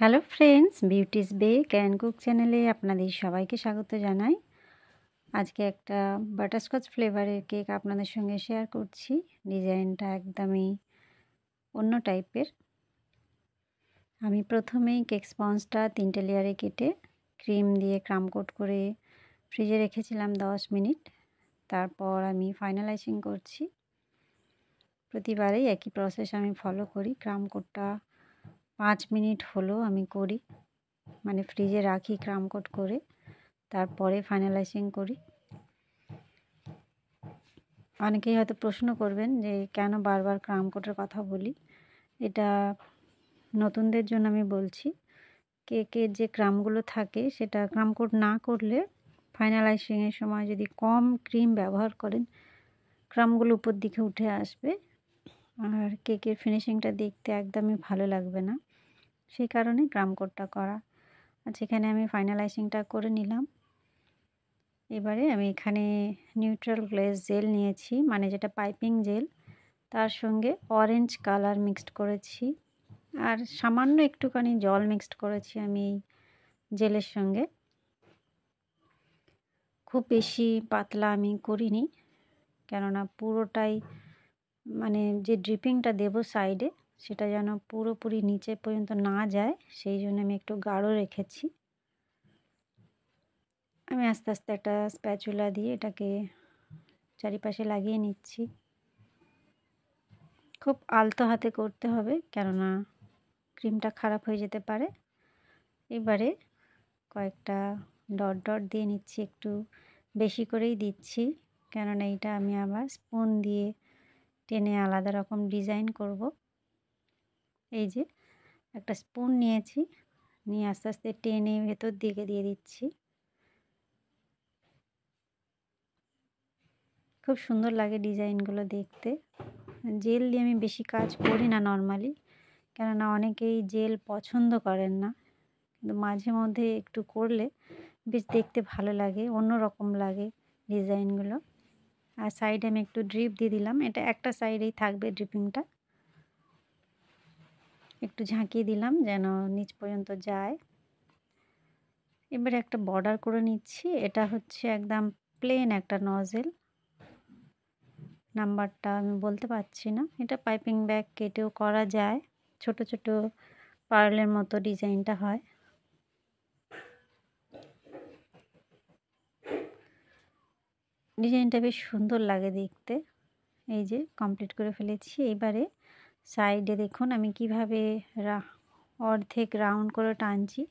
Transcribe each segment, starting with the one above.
Hello friends, beauty's bake and cook চ্যানেলে আপনাদের সবাইকে স্বাগত জানাই। আজকে একটা বাটারস্কচ ফ্লেভারের কেক আপনাদের সঙ্গে শেয়ার করছি। ডিজাইনটা একদমই অন্য টাইপের। আমি প্রথমেই কেক স্পঞ্জটা 3টে লেয়ারে কেটে ক্রিম দিয়ে ক্রাম কোট করে ফ্রিজে রেখেছিলাম 10 মিনিট। তারপর আমি ফাইনালাইজিং করছি। প্রতিবারেই একই প্রসেস আমি ফলো করি। ক্রাম কোটটা 5 মিনিট হলো আমি করি, মানে ফ্রিজে রাখি ক্রাম কোট করে, তারপরে ফাইনালাইজিং করি। অনেকেই হয়তো প্রশ্ন করবেন যে কেন বারবার ক্রাম কোটের কথা বলি। এটা নতুনদের জন্য আমি বলছি, কেকের যে ক্রামগুলো থাকে সেটা ক্রাম কোট না করলে ফাইনালাইজিংয়ের সময় যদি কম ক্রিম ব্যবহার করেন, ক্রামগুলো উপর দিকে উঠে আসবে আর কেকের ফিনিশিংটা দেখতে একদমই ভালো লাগবে না। সেই কারণে ক্রাম কোটটা করা। আচ্ছা, এখানে আমি ফাইনালাইজিংটা করে নিলাম। এবারে আমি এখানে নিউট্রাল গ্লেজ জেল নিয়েছি, মানে যেটা পাইপিং জেল, তার সঙ্গে অরেঞ্জ কালার মিক্সড করেছি আর সামান্য একটুখানি জল মিক্সড করেছি আমি এই জেলের সঙ্গে। খুব বেশি পাতলা আমি করিনি, কেননা পুরোটাই মানে যে ড্রিপিংটা দেব সাইডে সেটা যেন পুরোপুরি নিচে পর্যন্ত না যায়, সেই জন্য আমি একটু গাঢ় রেখেছি। আমি আস্তে আস্তে একটা স্প্যাচুলা দিয়ে এটাকে চারিপাশে লাগিয়ে নিচ্ছি। খুব আলতো হাতে করতে হবে, কেননা ক্রিমটা খারাপ হয়ে যেতে পারে। এবারে কয়েকটা ডট ডট দিয়ে নিচ্ছি, একটু বেশি করেই দিচ্ছি, কেননা এইটা আমি আবার স্পুন দিয়ে টেনে আলাদা রকম ডিজাইন করব। এই যে একটা স্পুন নিয়েছি, নিয়ে আস্তে আস্তে টেনে ভেতর দিকে দিয়ে দিচ্ছি। খুব সুন্দর লাগে ডিজাইনগুলো দেখতে। জেল দিয়ে আমি বেশি কাজ করি না নর্মালি, কেননা অনেকেই জেল পছন্দ করেন না, কিন্তু মাঝে মধ্যে একটু করলে বেশ দেখতে ভালো লাগে, অন্য রকম লাগে ডিজাইনগুলো। আর সাইডে আমি একটু ড্রিপ দিয়ে দিলাম, এটা একটা সাইডেই থাকবে ড্রিপিংটা। একটু ঝাঁকিয়ে দিলাম যেন নিচ পর্যন্ত যায়। এবারে একটা বর্ডার করে নিচ্ছি। এটা হচ্ছে একদম প্লেন একটা নজেল, নাম্বারটা আমি বলতে পারছি না। এটা পাইপিং ব্যাগ কেটেও করা যায়, ছোট ছোট পার্লের মতো ডিজাইনটা হয়। ডিজাইনটা বেশ সুন্দর লাগে দেখতে। এই যে কমপ্লিট করে ফেলেছি। এবারে সাইডে দেখুন আমি কিভাবে অর্ধেক রাউন্ড করে টানছি,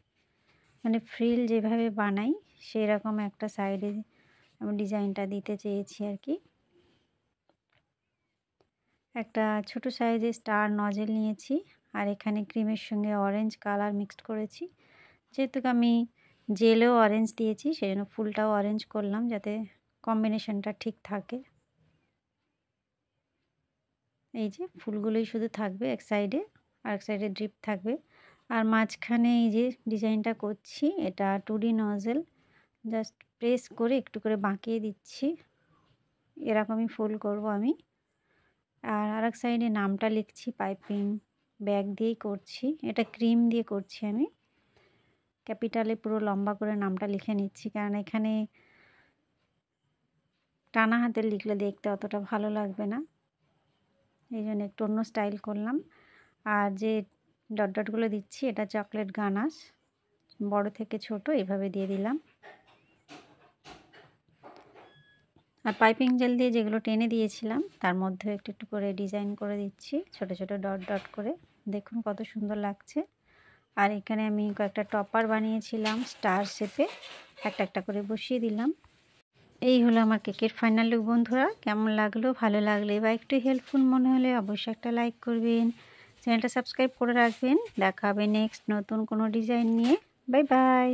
মানে ফ্রিল যেভাবে বানাই সেই রকম একটা সাইডে আমি ডিজাইনটা দিতে চেয়েছি আর কি। একটা ছোট সাইজে স্টার নজেল নিয়েছি আর এখানে ক্রিমের সঙ্গে অরেঞ্জ কালার মিক্সড করেছি। যেহেতু আমি জেলেও অরেঞ্জ দিয়েছি, সেই জন্য ফুলটাও অরেঞ্জ করলাম যাতে কম্বিনেশনটা ঠিক থাকে। এই যে ফুলগুলোই শুধু থাকবে এক সাইডে, আর এক সাইডে ড্রিপ থাকবে। আর মাঝখানে এই যে ডিজাইনটা করছি, এটা 2D নজেল, জাস্ট প্রেস করে একটু করে বাঁকিয়ে দিচ্ছি। এরকমই ফুল করব আমি। আর আরেক সাইডে নামটা লিখছি, পাইপিং ব্যাগ দিয়েই করছি, এটা ক্রিম দিয়ে করছি আমি। ক্যাপিটালে পুরো লম্বা করে নামটা লিখে নিচ্ছি, কারণ এখানে টানা হাতে লিখলে দেখতে অতটা ভালো লাগবে না, এই জন্য একটু অন্য স্টাইল করলাম। আর যে ডট ডটগুলো দিচ্ছি এটা চকলেট গানাশ, বড় থেকে ছোট এভাবে দিয়ে দিলাম। আর পাইপিং জেল দিয়ে যেগুলো টেনে দিয়েছিলাম তার মধ্যে একটু একটু করে ডিজাইন করে দিচ্ছি, ছোট ছোট ডট ডট করে। দেখুন কত সুন্দর লাগছে। আর এখানে আমি কয়েকটা টপার বানিয়েছিলাম স্টার শেপে, একটা একটা করে বসিয়ে দিলাম। এই হলো আমার কেকের ফাইনাল লুক বন্ধুরা। কেমন লাগলো? ভালো লাগলে বা একটু হেল্পফুল মনে হলে অবশ্যই একটা লাইক করবেন, চ্যানেলটা সাবস্ক্রাইব করে রাখবেন। দেখা হবে নেক্সট নতুন কোনো ডিজাইন নিয়ে। Bye bye.